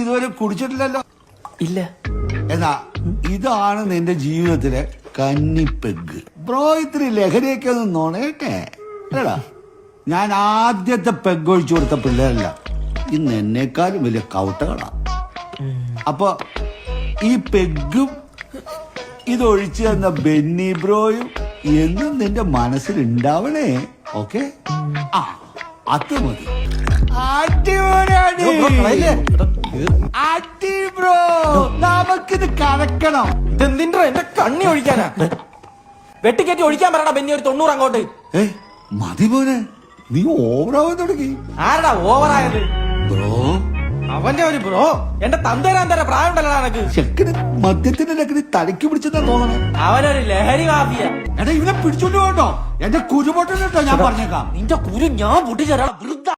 ഇതുവരെ കുടിച്ചിട്ടില്ലല്ലോ? ഇല്ല. എന്നാ ഇതാണ് നിന്റെ ജീവിതത്തിലെ കന്നിപ്പെഗ്. ബ്രോ ഇത്തിരി ലഹരിയൊക്കെ ഒന്ന് നോണേട്ടെ അല്ലടാ. ഞാൻ ആദ്യത്തെ പെഗ് ഒഴിച്ചു കൊടുത്ത പിള്ളേരല്ല, ഇന്ന് എന്നെക്കാളും വലിയ കൗട്ടകളാ. അപ്പൊ ഈ പെഗും ഇതൊഴിച്ചു തന്ന ബെന്നി ബ്രോയും എന്നും നിന്റെ മനസ്സിലുണ്ടാവണേ. ഓക്കെ, ആ അത് മതി. ബ്രോ നമുക്കിത് കലക്കണം. ഇതെന്തിന്റെ എന്റെ കണ്ണി ഒഴിക്കാനാ? വെട്ടിക്കറ്റി ഒഴിക്കാൻ പറയണ ബെന്നി ഒരു 90 അങ്ങോട്ട്. മതി പോനെ, നീ ഓവറാവാൻ തുടങ്ങി. ആരടാ ഓവറായത്? ബ്രോ അവന്റെ ഒരു ബ്രോ. എന്റെ തന്തേരാൻ തരാ പ്രായം ഉണ്ടല്ലോ എനക്ക്. ചെക്കന് മദ്യത്തിന്റെ ലഹരി തലയ്ക്ക് പിടിച്ചെന്നാ തോന്നണേ. അവനൊരു ലഹരി മാഫിയ. എടാ ഇവനെ പിടിച്ചോണ്ട് പോകട്ടോ, എന്റെ കുരുപൊട്ടൻ കേട്ടോ ഞാൻ പറഞ്ഞേക്കാം. നിന്റെ കുരു ഞാൻ പൊട്ടിച്ചേരാ വൃദ്ധ.